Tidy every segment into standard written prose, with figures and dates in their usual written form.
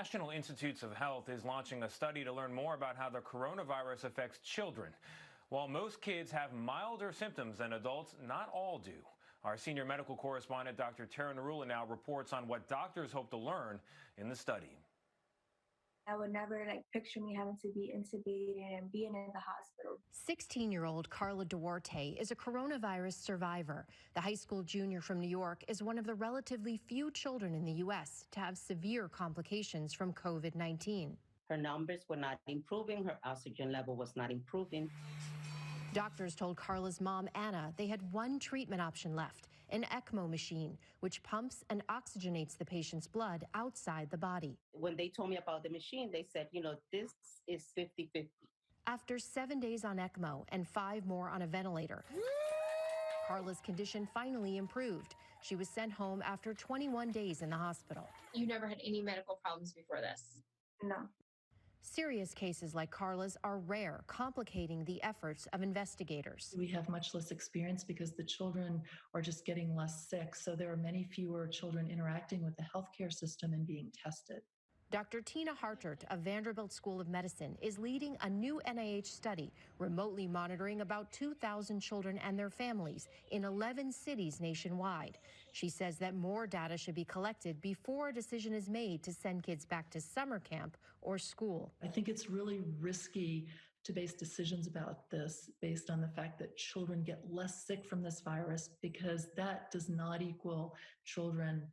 National Institutes of Health is launching a study to learn more about how the coronavirus affects children. While most kids have milder symptoms than adults, not all do. Our senior medical correspondent, Dr. Narula, now reports on what doctors hope to learn in the study. I would never picture me having to be intubated and being in the hospital. 16-year-old Carla Duarte is a coronavirus survivor. The high school junior from New York is one of the relatively few children in the U.S. to have severe complications from COVID-19. Her numbers were not improving. Her oxygen level was not improving. Doctors told Carla's mom, Anna, they had one treatment option left, an ECMO machine, which pumps and oxygenates the patient's blood outside the body. When they told me about the machine, they said, this is 50-50. After 7 days on ECMO and 5 more on a ventilator, Carla's condition finally improved. She was sent home after 21 days in the hospital. You never had any medical problems before this? No. Serious cases like Carla's are rare, complicating the efforts of investigators. We have much less experience because the children are just getting less sick, so there are many fewer children interacting with the healthcare system and being tested. Dr. Tina Hartert of Vanderbilt School of Medicine is leading a new NIH study remotely monitoring about 2,000 children and their families in 11 cities nationwide. She says that more data should be collected before a decision is made to send kids back to summer camp or school. I think it's really risky to base decisions about this based on the fact that children get less sick from this virus, because that does not equal children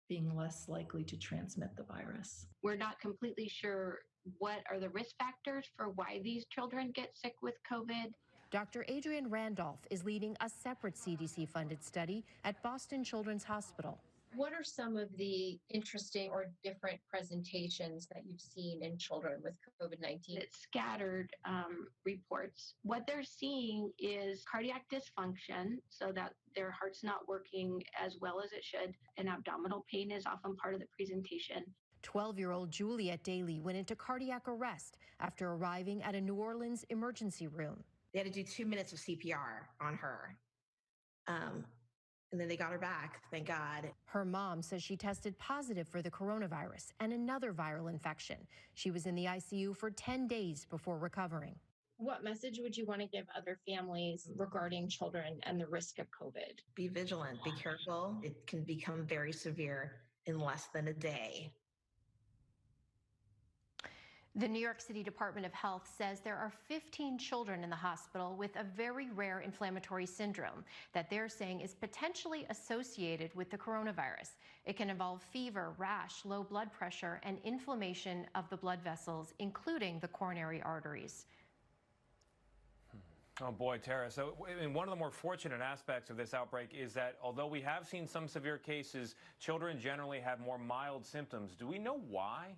being less likely to transmit the virus. We're not completely sure what are the risk factors for why these children get sick with COVID. Dr. Adrienne Randolph is leading a separate CDC-funded study at Boston Children's Hospital. What are some of the interesting or different presentations that you've seen in children with COVID-19? It's scattered reports. What they're seeing is cardiac dysfunction, so that their heart's not working as well as it should, and abdominal pain is often part of the presentation. 12-year-old Juliet Daly went into cardiac arrest after arriving at a New Orleans emergency room. They had to do 2 minutes of CPR on her. And then they got her back, thank God. Her mom says she tested positive for the coronavirus and another viral infection. She was in the ICU for 10 days before recovering. What message would you want to give other families regarding children and the risk of COVID? Be vigilant, be careful. It can become very severe in less than a day. The New York City Department of Health says there are 15 children in the hospital with a very rare inflammatory syndrome that they're saying is potentially associated with the coronavirus. It can involve fever, rash, low blood pressure, and inflammation of the blood vessels, including the coronary arteries. Oh boy, Tara. So one of the more fortunate aspects of this outbreak is that although we have seen some severe cases, children generally have more mild symptoms. Do we know why?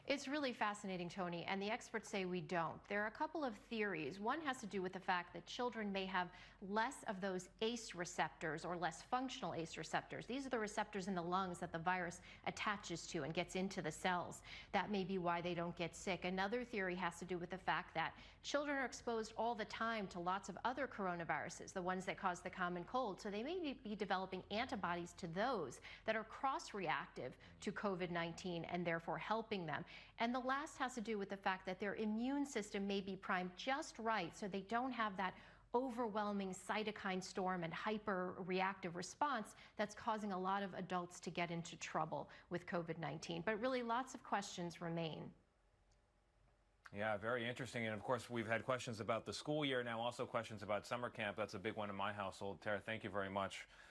It's really fascinating, Tony, and the experts say we don't. There are a couple of theories. One has to do with the fact that children may have less of those ACE receptors or less functional ACE receptors. These are the receptors in the lungs that the virus attaches to and gets into the cells. That may be why they don't get sick. Another theory has to do with the fact that children are exposed all the time to lots of other coronaviruses, the ones that cause the common cold. So they may be developing antibodies to those that are cross-reactive to COVID-19 and therefore helping them. And the last has to do with the fact that their immune system may be primed just right so they don't have that overwhelming cytokine storm and hyper-reactive response that's causing a lot of adults to get into trouble with COVID-19. But really, lots of questions remain. Yeah, very interesting. And of course, we've had questions about the school year, now also questions about summer camp. That's a big one in my household. Tara, thank you very much.